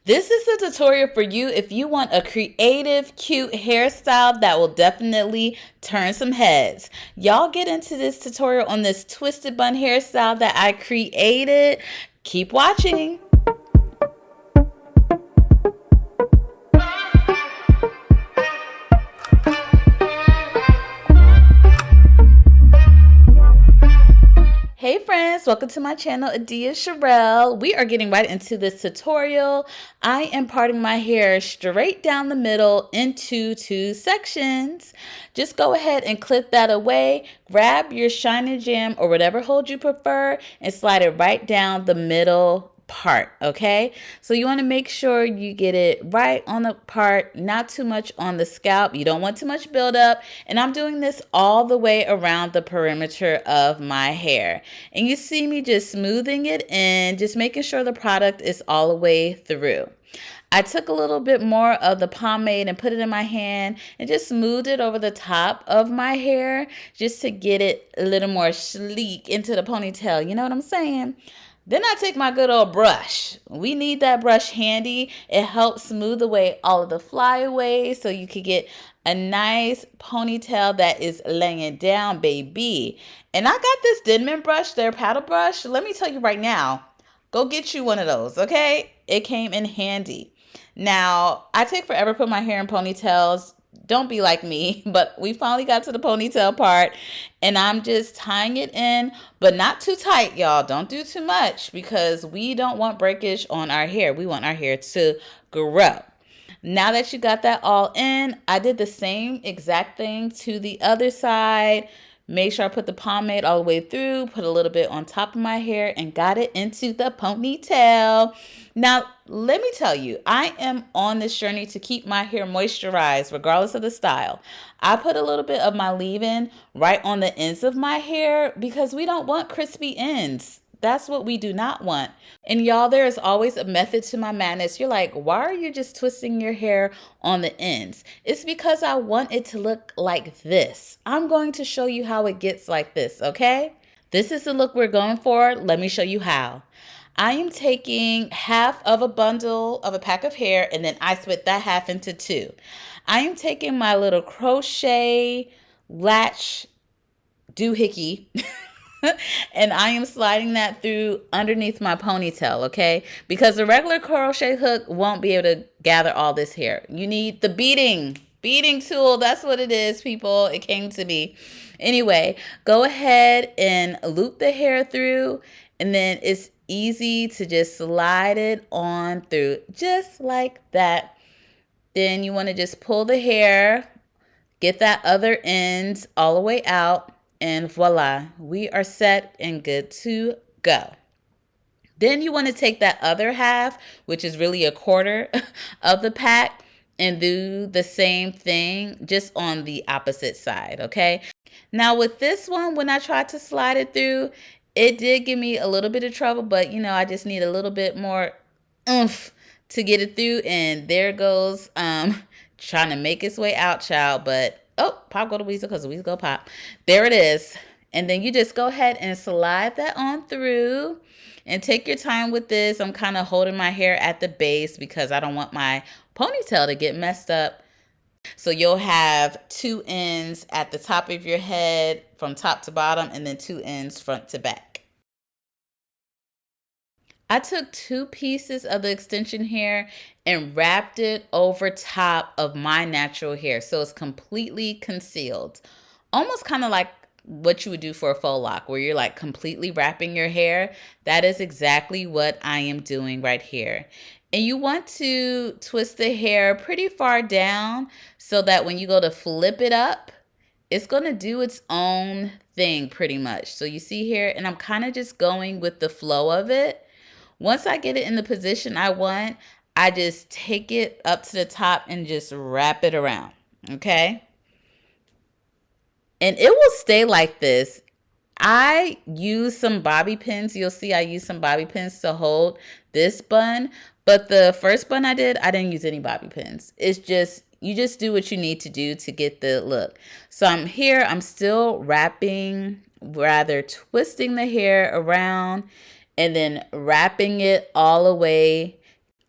This is a tutorial for you if you want a creative, cute hairstyle that will definitely turn some heads. Y'all get into this tutorial on this twisted bun hairstyle that I created. Keep watching. Hey friends, welcome to my channel, Adia Sherelle. We are getting right into this tutorial. I am parting my hair straight down the middle into two sections. Just go ahead and clip that away. Grab your shiny jam or whatever hold you prefer and slide it right down the middle part. Okay, so you want to make sure you get it right on the part, not too much on the scalp. You don't want too much buildup. And I'm doing this all the way around the perimeter of my hair, and you see me just smoothing it in, just making sure the product is all the way through. I took a little bit more of the pomade and put it in my hand and just smoothed it over the top of my hair just to get it a little more sleek into the ponytail. You know what I'm saying? Then I take my good old brush. We need that brush handy. It helps smooth away all of the flyaways so you can get a nice ponytail that is laying down, baby. And I got this Denman brush, their paddle brush. Let me tell you right now, go get you one of those, okay? It came in handy. Now, I take forever to put my hair in ponytails. Don't be like me, but we finally got to the ponytail part, and I'm just tying it in, but not too tight, y'all. Don't do too much because we don't want breakage on our hair. We want our hair to grow. Now that you got that all in, I did the same exact thing to the other side. Make sure I put the pomade all the way through, put a little bit on top of my hair, and got it into the ponytail. Now, let me tell you, I am on this journey to keep my hair moisturized regardless of the style. I put a little bit of my leave-in right on the ends of my hair because we don't want crispy ends. That's what we do not want. And y'all, there is always a method to my madness. You're like, why are you just twisting your hair on the ends? It's because I want it to look like this. I'm going to show you how it gets like this, okay? This is the look we're going for. Let me show you how. I am taking half of a bundle of a pack of hair, and then I split that half into two. I am taking my little crochet latch doohickey and I am sliding that through underneath my ponytail, okay? Because the regular crochet hook won't be able to gather all this hair. You need the beading tool. That's what it is, people. It came to me. Anyway, go ahead and loop the hair through, and then it's easy to just slide it on through just like that. Then you want to just pull the hair, get that other end all the way out, and voila, we are set and good to go. Then you want to take that other half, which is really a quarter of the pack, and do the same thing just on the opposite side, okay? Now with this one, when I tried to slide it through, it did give me a little bit of trouble, but you know, I just need a little bit more oomph to get it through, and there goes trying to make its way out, child. But oh, pop go to weasel because the weasel go pop. There it is. And then you just go ahead and slide that on through and take your time with this. I'm kind of holding my hair at the base because I don't want my ponytail to get messed up. So you'll have two ends at the top of your head from top to bottom, and then two ends front to back. I took two pieces of the extension hair and wrapped it over top of my natural hair so it's completely concealed. Almost kind of like what you would do for a faux lock, where you're like completely wrapping your hair. That is exactly what I am doing right here. And you want to twist the hair pretty far down so that when you go to flip it up, it's going to do its own thing pretty much. So you see here, and I'm kind of just going with the flow of it. Once I get it in the position I want, I just take it up to the top and just wrap it around, okay? And it will stay like this. I use some bobby pins. You'll see I use some bobby pins to hold this bun. But the first bun I didn't use any bobby pins. It's just, you just do what you need to do to get the look. So I'm here, I'm still wrapping, rather twisting the hair around, and then wrapping it all the way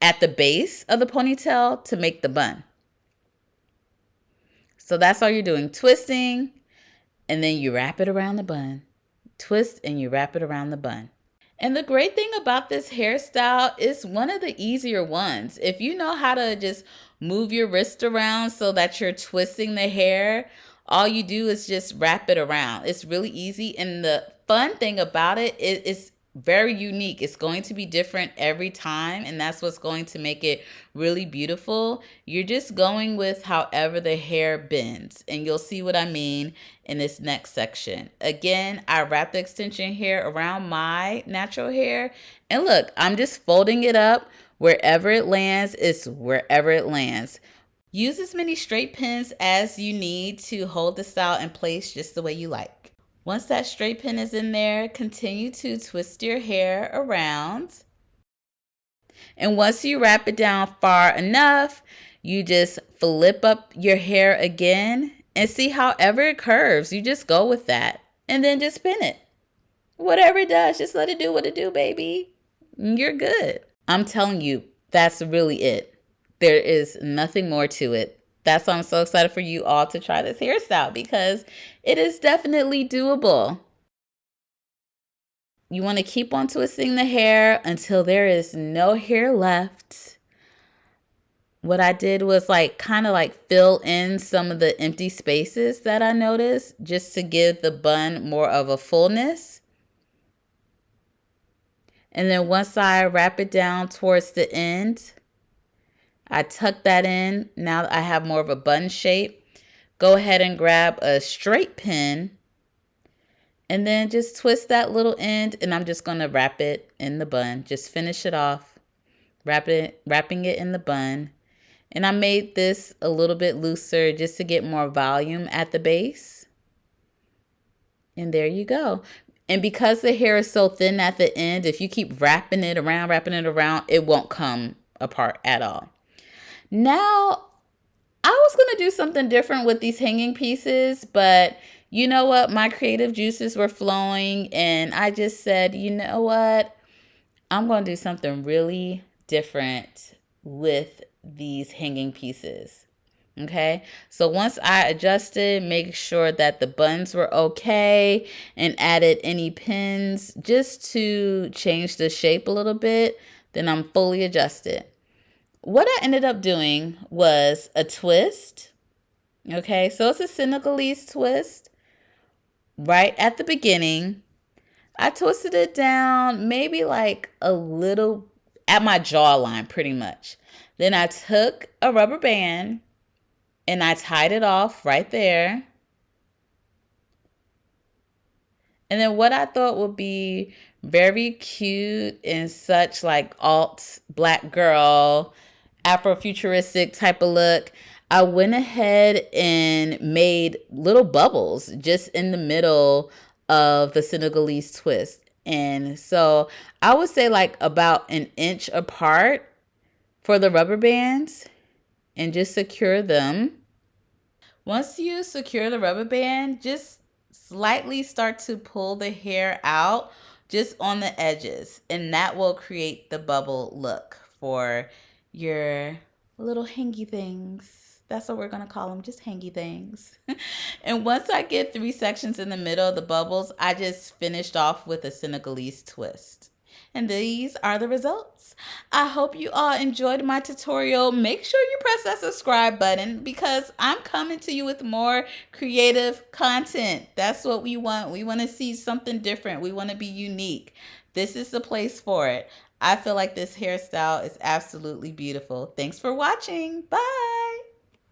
at the base of the ponytail to make the bun. So that's all you're doing, twisting, and then you wrap it around the bun. Twist and you wrap it around the bun. And the great thing about this hairstyle is one of the easier ones. If you know how to just move your wrist around so that you're twisting the hair, all you do is just wrap it around. It's really easy. And the fun thing about it is very unique. It's going to be different every time, and that's what's going to make it really beautiful. You're just going with however the hair bends, and you'll see what I mean in this next section. Again, I wrap the extension hair around my natural hair, and look, I'm just folding it up. Wherever it lands, it's wherever it lands. Use as many straight pins as you need to hold the style in place just the way you like. Once that straight pin is in there, continue to twist your hair around. And once you wrap it down far enough, you just flip up your hair again and see however it curves. You just go with that and then just spin it. Whatever it does, just let it do what it do, baby. You're good. I'm telling you, that's really it. There is nothing more to it. That's why I'm so excited for you all to try this hairstyle, because it is definitely doable. You want to keep on twisting the hair until there is no hair left. What I did was kind of fill in some of the empty spaces that I noticed, just to give the bun more of a fullness. And then once I wrap it down towards the end, I tuck that in. Now I have more of a bun shape. Go ahead and grab a straight pin and then just twist that little end, and I'm just going to wrap it in the bun. Just finish it off, wrapping it in the bun. And I made this a little bit looser just to get more volume at the base. And there you go. And because the hair is so thin at the end, if you keep wrapping it around, it won't come apart at all. Now, I was going to do something different with these hanging pieces, but you know what? My creative juices were flowing, and I just said, you know what? I'm going to do something really different with these hanging pieces. Okay, so once I adjusted, make sure that the buns were okay, and added any pins just to change the shape a little bit, then I'm fully adjusted. What I ended up doing was a twist. Okay, so it's a Senegalese twist. Right at the beginning, I twisted it down maybe a little at my jawline pretty much. Then I took a rubber band and I tied it off right there. And then what I thought would be very cute and such alt black girl, Afrofuturistic type of look, I went ahead and made little bubbles just in the middle of the Senegalese twist. And so I would say about an inch apart for the rubber bands, and just secure them. Once you secure the rubber band, just slightly start to pull the hair out just on the edges, and that will create the bubble look for your little hangy things. That's what we're going to call them, just hangy things. And once I get 3 sections in the middle of the bubbles, I just finished off with a Senegalese twist. And these are the results. I hope you all enjoyed my tutorial. Make sure you press that subscribe button, because I'm coming to you with more creative content. That's what we want. We want to see something different. We want to be unique. This is the place for it. I feel like this hairstyle is absolutely beautiful. Thanks for watching. Bye.